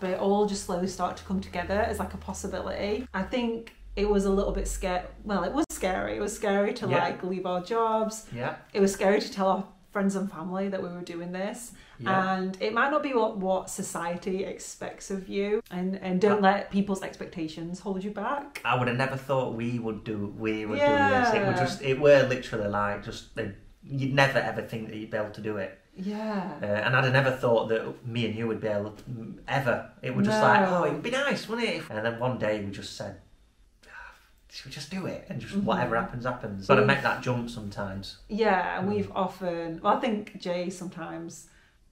But it all just slowly started to come together as like a possibility. I think it was a little bit scary. Well, it was scary. It was scary to like leave our jobs. Yeah. It was scary to tell our friends and family that we were doing this. Yeah. And it might not be what society expects of you. And don't let people's expectations hold you back. I would have never thought we would do this. It were literally like you'd never ever think that you'd be able to do it. Yeah. And I'd have never thought that me and you would be able to, ever. It would just like, oh, it would be nice, wouldn't it? And then one day we just said, should we just do it? And just whatever happens, happens. Got to make that jump sometimes. Yeah, and we've often, well, I think Jay sometimes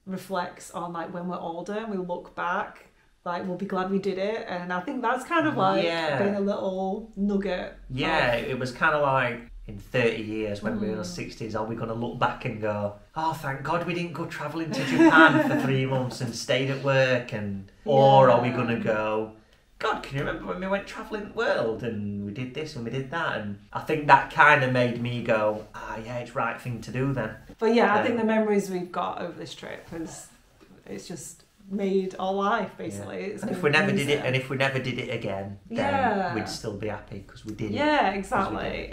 reflects on like when we're older and we look back, like we'll be glad we did it. And I think that's kind of like been a little nugget. Yeah, it was kind of like in 30 years when we're in our 60s, are we going to look back and go, oh, thank God we didn't go travelling to Japan for 3 months and stayed at work? Or are we going to go, God, can you remember when we went travelling the world and we did this and we did that? And I think that kind of made me go, yeah, it's the right thing to do then. But yeah, I think the memories we've got over this trip it's just made our life basically. Yeah. And if we never did it, and if we never did it again, then we'd still be happy because we did it. Yeah, exactly.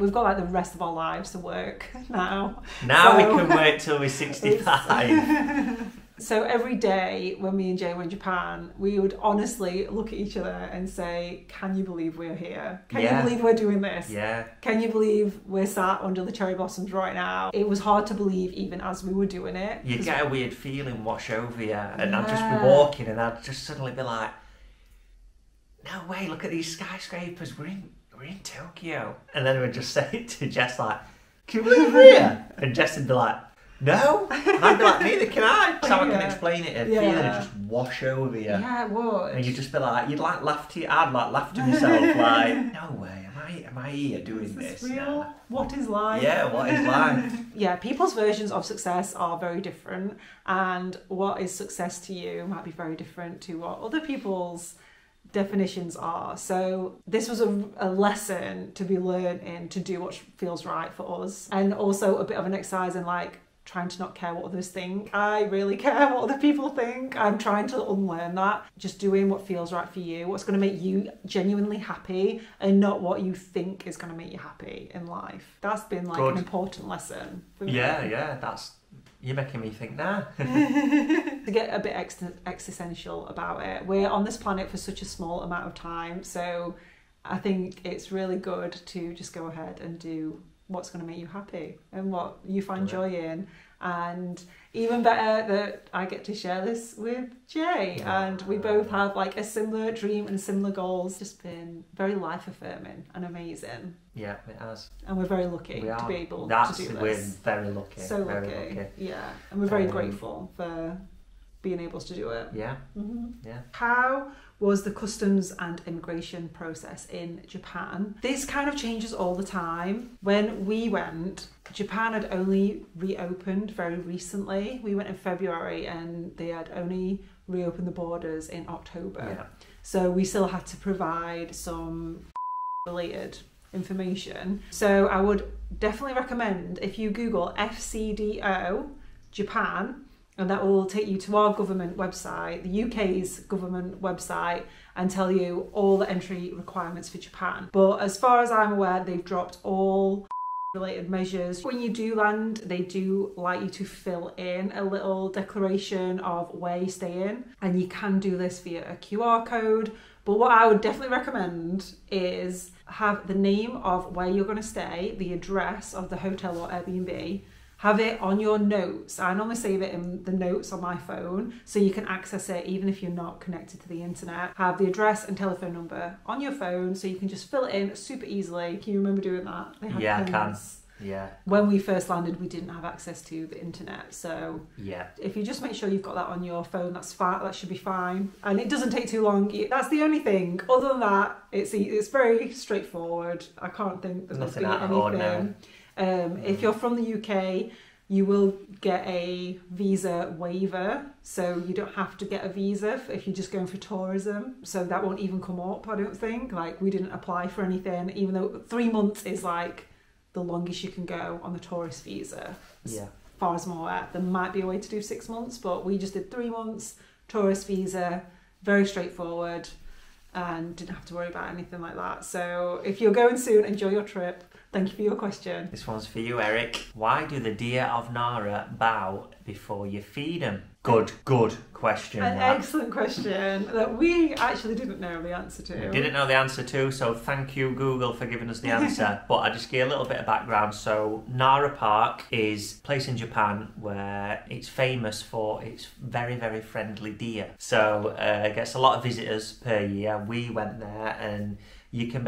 We've got like the rest of our lives to work now. Now we can work till we're 65. So every day when me and Jay were in Japan, we would honestly look at each other and say, can you believe we're here? Can you believe we're doing this? Yeah. Can you believe we're sat under the cherry blossoms right now? It was hard to believe even as we were doing it. You get a weird feeling wash over you, and I'd just be walking and I'd just suddenly be like, no way, look at these skyscrapers, we're in Tokyo. And then we'd just say it to Jess like, can you believe we're here? And Jess would be like, no, and I'd be like, neither can I. That's how I can explain it. A feeling would just wash over you. Yeah, it would. And you'd just be like, you'd like laugh to, I'd like laugh to myself, like, no way, am I here doing this? Real? Nah. What is life? Yeah, what is life? Yeah, people's versions of success are very different, and what is success to you might be very different to what other people's definitions are. So this was a lesson to be learned in to do what feels right for us, and also a bit of an exercise in like trying to not care what others think. I really care what other people think. I'm trying to unlearn that. Just doing what feels right for you, what's going to make you genuinely happy, and not what you think is going to make you happy in life. That's been like an important lesson for me. Yeah, you're making me think now. To get a bit existential about it, we're on this planet for such a small amount of time, so I think it's really good to just go ahead and do what's going to make you happy and what you find joy in. And even better that I get to share this with Jay, and we both have like a similar dream and similar goals. Just been very life affirming and amazing. Yeah, it has. And we're very lucky to be able to do this. We're very lucky. So lucky. Yeah, and we're very grateful for being able to do it. Yeah. Yeah. How was the customs and immigration process in Japan? This kind of changes all the time. When we went, Japan had only reopened very recently. We went in February and they had only reopened the borders in October. Yeah. So we still had to provide some related information. So I would definitely recommend if you Google FCDO Japan, and that will take you to our government website, the UK's government website, and tell you all the entry requirements for Japan. But as far as I'm aware, they've dropped all related measures. When you do land, they do like you to fill in a little declaration of where you stay in, and you can do this via a QR code. But what I would definitely recommend is have the name of where you're going to stay, the address of the hotel or Airbnb, have it on your notes. I normally save it in the notes on my phone so you can access it even if you're not connected to the internet. Have the address and telephone number on your phone so you can just fill it in super easily. Can you remember doing that? Yeah, I can. Yeah. When we first landed, we didn't have access to the internet, so yeah, if you just make sure you've got that on your phone, that's fine. That should be fine, and it doesn't take too long. That's the only thing. Other than that, it's very straightforward. I can't think that there's anything. If you're from the UK, you will get a visa waiver, so you don't have to get a visa if you're just going for tourism. So that won't even come up, I don't think. Like, we didn't apply for anything, even though 3 months is like the longest you can go on the tourist visa. Yeah. As far as I'm aware, there might be a way to do 6 months, but we just did 3 months tourist visa, very straightforward, and didn't have to worry about anything like that. So if you're going soon, enjoy your trip. Thank you for your question. This one's for you, Eric. Why do the deer of Nara bow before you feed them? Good question. An excellent question that we actually didn't know the answer to. We didn't know the answer to, so thank you, Google, for giving us the answer. But I just give a little bit of background. So Nara Park is a place in Japan where it's famous for its very, very friendly deer. So it gets a lot of visitors per year. We went there and you can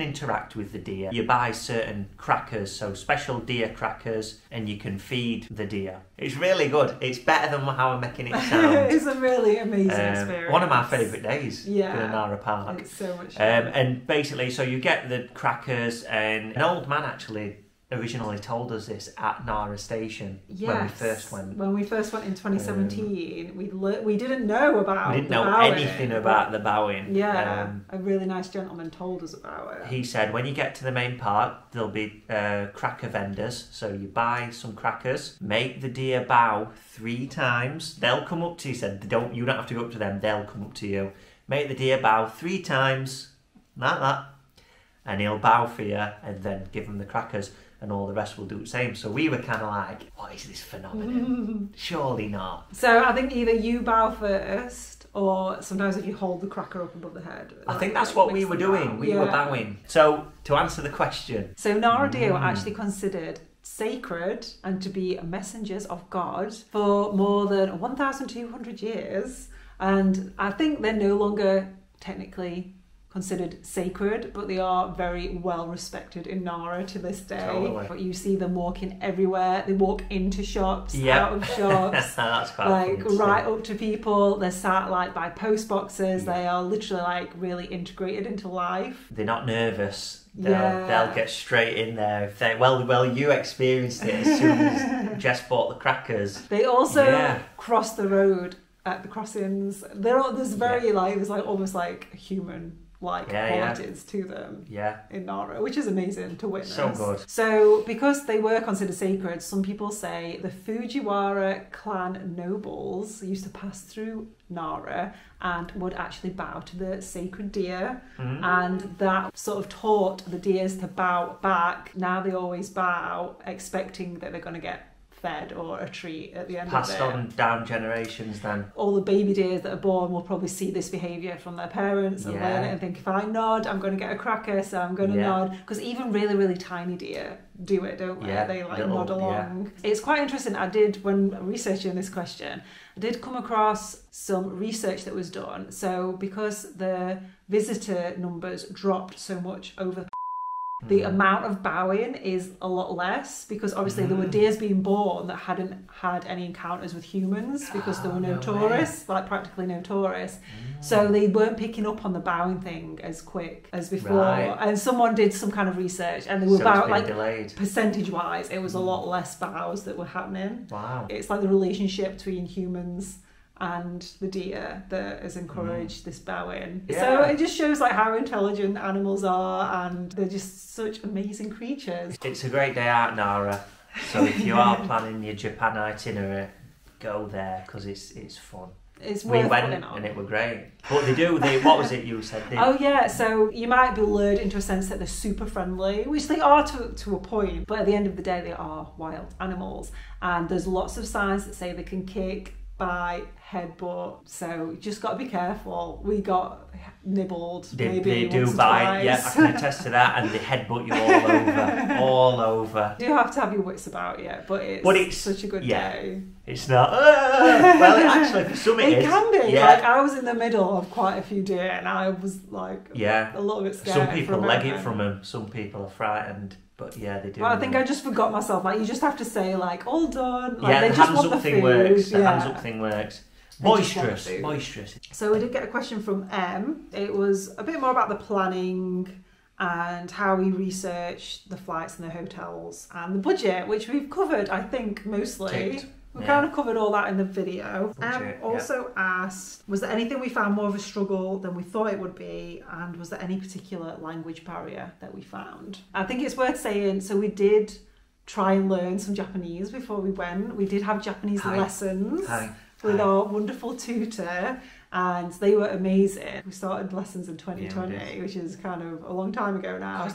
interact with the deer. You buy certain crackers, so special deer crackers, and you can feed the deer. It's really good. It's better than how I'm making it sound. It's a really amazing experience. One of my favourite days in the Nara Park. It's so much fun. And basically, so you get the crackers, and an old man actually originally told us this at Nara Station when we first went. When we first went in 2017, we didn't know about We didn't know anything about the bowing. Yeah, a really nice gentleman told us about it. He said when you get to the main park, there'll be cracker vendors. So you buy some crackers, make the deer bow 3 times. They'll come up to you. He said, you don't have to go up to them. They'll come up to you. Make the deer bow 3 times, like that, and he'll bow for you, and then give him the crackers. And all the rest will do the same. So we were kind of like, what is this phenomenon? Surely not. So I think either you bow first, or sometimes if you hold the cracker up above the head. I think that's what we were doing. We were bowing. So to answer the question. So Nara deer were actually considered sacred and to be messengers of God for more than 1,200 years. And I think they're no longer technically considered sacred, but they are very well respected in Nara to this day. Totally. But you see them walking everywhere. They walk into shops, out of shops, that's quite like funny right up to people. They're sat like by post boxes. They are literally like really integrated into life. They're not nervous. They'll get straight in there. If they well, you experienced it as soon as Jess bought the crackers. They also cross the road at the crossings. There's almost like human qualities to them in Nara, which is amazing to witness. So good. So because they were considered sacred, some people say the Fujiwara clan nobles used to pass through Nara and would actually bow to the sacred deer, and that sort of taught the deers to bow back. Now they always bow expecting that they're going to get fed or a treat at the end of it. Passed on down generations then. All the baby deers that are born will probably see this behaviour from their parents and learn it and think, if I nod, I'm going to get a cracker, so I'm going to nod. Because even really, really tiny deer do it, don't they? They nod along. It's quite interesting. When researching this question, I did come across some research that was done. So because the visitor numbers dropped so much over the amount of bowing is a lot less, because obviously there were deers being born that hadn't had any encounters with humans because there were no tourists, like practically no tourists. So they weren't picking up on the bowing thing as quick as before. And someone did some kind of research and they were delayed. Percentage wise, it was a lot less bows that were happening. Wow. It's like the relationship between humans and the deer that has encouraged this bowing. So it just shows like how intelligent animals are, and they're just such amazing creatures. It's a great day out, Nara. So if you are planning your Japan itinerary, go there because it's fun. It's worth we went and it were great. But what was it you said? So you might be lured into a sense that they're super friendly, which they are to a point, but at the end of the day they are wild animals, and there's lots of signs that say they can kick, bite, headbutt, so you just got to be careful. We got nibbled. They do bite, I can attest to that, and they headbutt you all over. You do have to have your wits about you, but it's such a good day. It's not. Well, actually, for some it is. Can be. Yeah. Like I was in the middle of quite a few deer, and I was like, a little bit scared. Some people leg it from them. Some people are frightened. But they do. Well, I think I just forgot myself. Like you just have to say like, all done. Like, the they just hands want up the thing food. works. The hands up thing works. Boisterous. So we did get a question from M. It was a bit more about the planning and how we researched the flights and the hotels and the budget, which we've covered, I think, mostly. We kind of covered all that in the video. Also asked, was there anything we found more of a struggle than we thought it would be, and was there any particular language barrier that we found? I think it's worth saying, so we did try and learn some Japanese before we went. We did have Japanese lessons with our wonderful tutor, and they were amazing. We started lessons in 2020, which is kind of a long time ago now.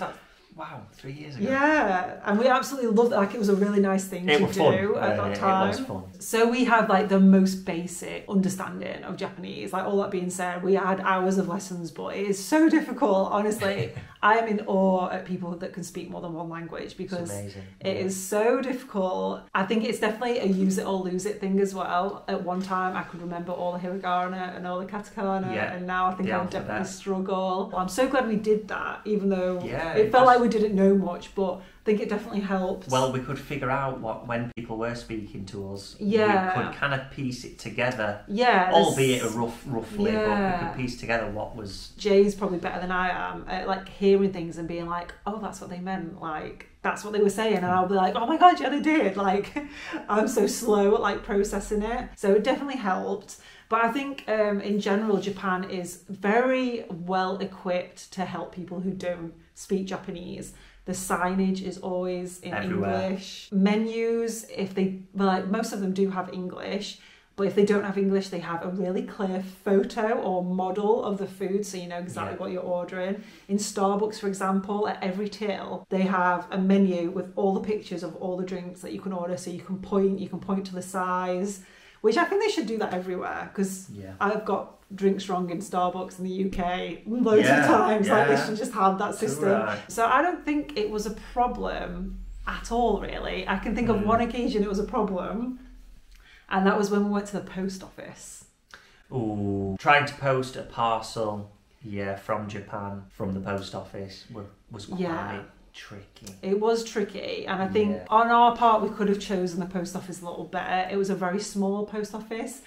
wow, 3 years ago. Yeah, and we absolutely loved it. Like, it was a really nice thing to do at that time. It was fun. So we had like the most basic understanding of Japanese. Like, all that being said, we had hours of lessons, but it is so difficult, honestly. I am in awe at people that can speak more than one language, because it is so difficult. I think it's definitely a use it or lose it thing as well. At one time, I could remember all the hiragana and all the katakana, and now I think I would definitely struggle. I'm so glad we did that, even though it felt like we didn't know much, but I think it definitely helped. Well, we could figure out when people were speaking to us. Yeah. We could kind of piece it together. Yeah. Albeit roughly, but we could piece together what was... Jay's probably better than I am at like hearing things and being like, oh, that's what they meant. Like, that's what they were saying. And I'll be like, oh my God, yeah, they did. Like, I'm so slow at like processing it. So it definitely helped. But I think in general, Japan is very well equipped to help people who don't speak Japanese. The signage is always in English. Menus, most of them do have English, but if they don't have English, they have a really clear photo or model of the food, so you know exactly what you're ordering. In Starbucks, for example, at every till, they have a menu with all the pictures of all the drinks that you can order, so you can point to the size, which I think they should do that everywhere, because I've got drinks wrong in Starbucks in the UK loads of times. Like, they should just have that system. Right. So I don't think it was a problem at all, really. I can think of one occasion it was a problem, and that was when we went to the post office. Ooh, trying to post a parcel, from Japan, from the post office was quite tricky. It was tricky, and I think on our part we could have chosen the post office a little better. It was a very small post office.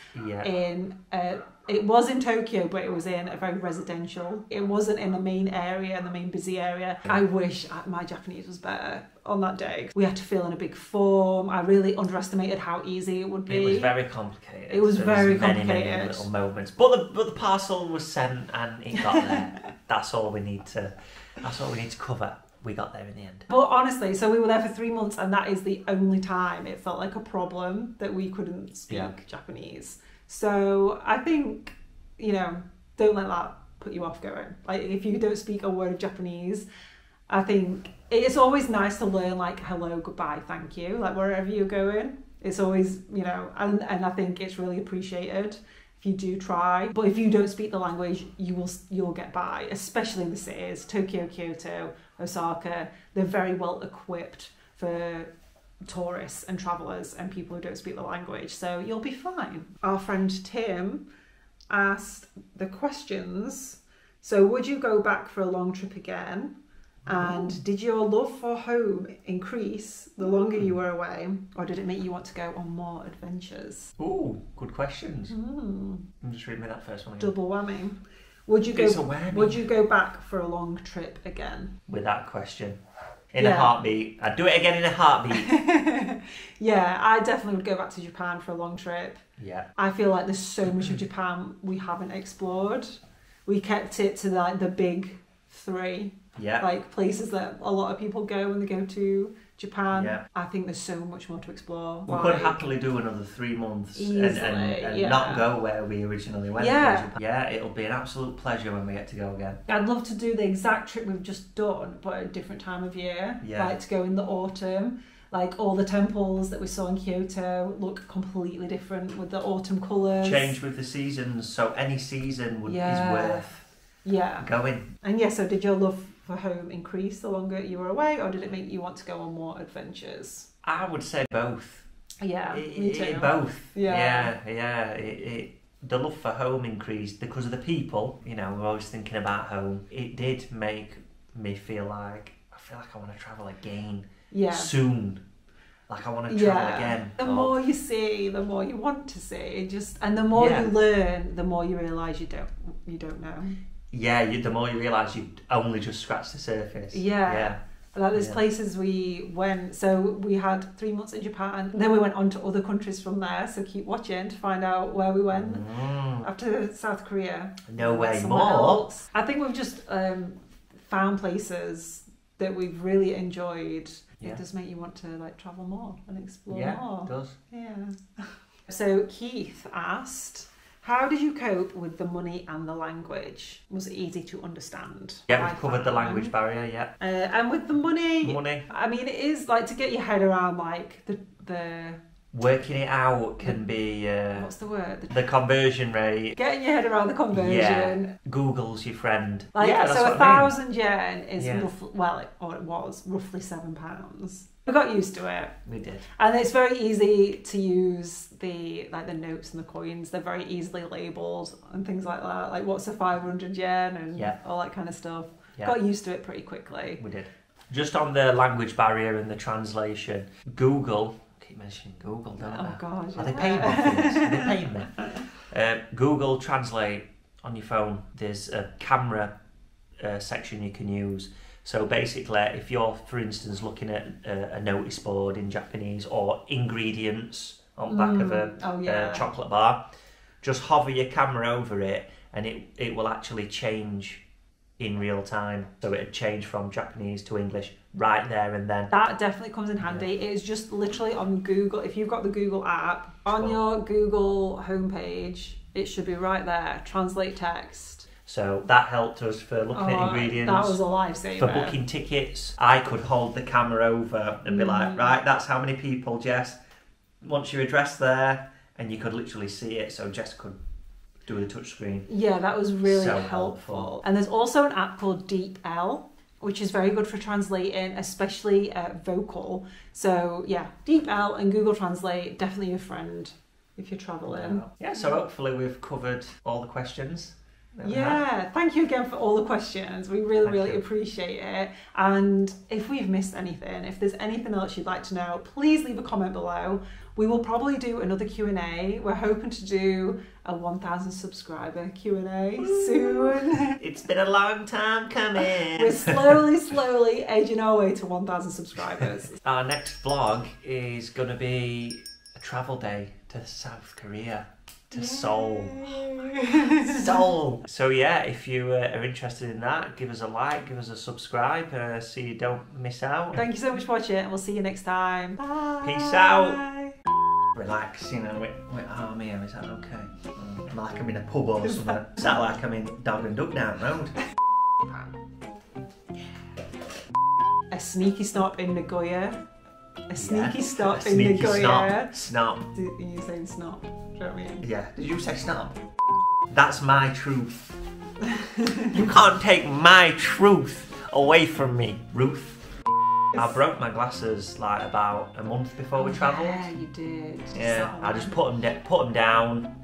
It was in Tokyo, but it was in a very residential. It wasn't in the main area, in the main busy area. I wish my Japanese was better on that day. We had to fill in a big form. I really underestimated how easy it would be. It was very complicated. It was very complicated. Many little moments. But the parcel was sent and it got there. That's all we need to cover. We got there in the end. But honestly, so we were there for 3 months, and that is the only time it felt like a problem that we couldn't speak Japanese. So I think, don't let that put you off going. Like, if you don't speak a word of Japanese, I think it's always nice to learn like hello, goodbye, thank you, like wherever you're going. It's always, and I think it's really appreciated if you do try. But if you don't speak the language, you'll get by, especially in the cities. Tokyo, Kyoto, Osaka, they're very well equipped for tourists and travellers and people who don't speak the language, so you'll be fine. Our friend Tim asked the questions. So, would you go back for a long trip again? And did your love for home increase the longer you were away, or did it make you want to go on more adventures? Ooh, good questions. Just read me that first one again. Double whammy. Would you go back for a long trip again? With that question. In a heartbeat. I'd do it again in a heartbeat. Yeah, I definitely would go back to Japan for a long trip. Yeah. I feel like there's so much of Japan we haven't explored. We kept it to like the big 3. Yeah. Like places that a lot of people go when they go to Japan. Yeah. I think there's so much more to explore. We could happily do another 3 months and not go where we originally went. Yeah, it'll be an absolute pleasure when we get to go again. I'd love to do the exact trip we've just done, but at a different time of year. Yeah. Like to go in the autumn. Like all the temples that we saw in Kyoto look completely different with the autumn colours. Change with the seasons, so any season is worth going. And so did your love for home increase the longer you were away, or did it make you want to go on more adventures? I would say both. Yeah, me too. Both. Yeah. The love for home increased because of the people. We're always thinking about home. It did make me feel like I want to travel again. Yeah. Soon. Like I want to travel again. The more you see, the more you want to see. And the more you learn, the more you realise you don't know. Yeah, the more you realise you've only just scratched the surface. Yeah. Like there's places we went, so we had 3 months in Japan, and then we went on to other countries from there, so keep watching to find out where we went. After South Korea. No way more. Else. I think we've just found places that we've really enjoyed. It does make you want to like travel more and explore more. Yeah, it does. Yeah. So Keith asked, How did you cope with the money and the language? Was it easy to understand? Yeah, we've covered the language barrier, yeah. And with the money, I mean, it is like to get your head around like the working it out can be... what's the word? The conversion rate. Getting your head around the conversion. Yeah. Google's your friend. Like, yeah, so 1,000 yen is roughly, well, it was roughly £7. We got used to it. We did. And it's very easy to use the notes and the coins. They're very easily labelled and things like that. Like, what's a 500 yen and all that kind of stuff. Yeah. Got used to it pretty quickly. We did. Just on the language barrier and the translation, Google... keep mentioning Google, don't I? Oh God! Are they paying me for this? Are they paying me? Google Translate on your phone. There's a camera section you can use. So basically, if you're, for instance, looking at a notice board in Japanese or ingredients on the back of a chocolate bar, just hover your camera over it, and it will actually change in real time. So it'd change from Japanese to English right there and then. That definitely comes in handy. It is just literally on Google. If you've got the Google app, on your Google homepage, it should be right there. Translate text. So that helped us for looking at ingredients. That was a lifesaver. For booking tickets, I could hold the camera over and be like, right, that's how many people, Jess. Once your address there, and you could literally see it, so Jess could do the touchscreen. Yeah, that was really helpful. And there's also an app called DeepL, which is very good for translating, especially vocal. So yeah, DeepL and Google Translate, definitely your friend if you're traveling. Yeah, so hopefully we've covered all the questions. Yeah, thank you again for all the questions. We really appreciate it. And if we've missed anything, if there's anything else you'd like to know, please leave a comment below. We will probably do another Q&A. We're hoping to do a 1,000 subscriber Q&A soon. It's been a long time coming. We're slowly edging our way to 1,000 subscribers. Our next vlog is going to be a travel day to South Korea. To Seoul. Seoul. So yeah, if you are interested in that, give us a like, give us a subscribe, so you don't miss out. Thank you so much for watching, and we'll see you next time. Bye. Peace out. Relax, you know, with arm here, is that okay? I'm like I'm in a pub or something. Is that like I'm in Dog and Duck Down Road? A sneaky stop in Nagoya. A sneaky stop in Nagoya. Snop. Are you saying snop? Do you know what I mean? Yeah. Did you say snop? That's my truth. You can't take my truth away from me, Ruth. I broke my glasses like about a month before we travelled. Yeah, you did. Yeah, I just put them down.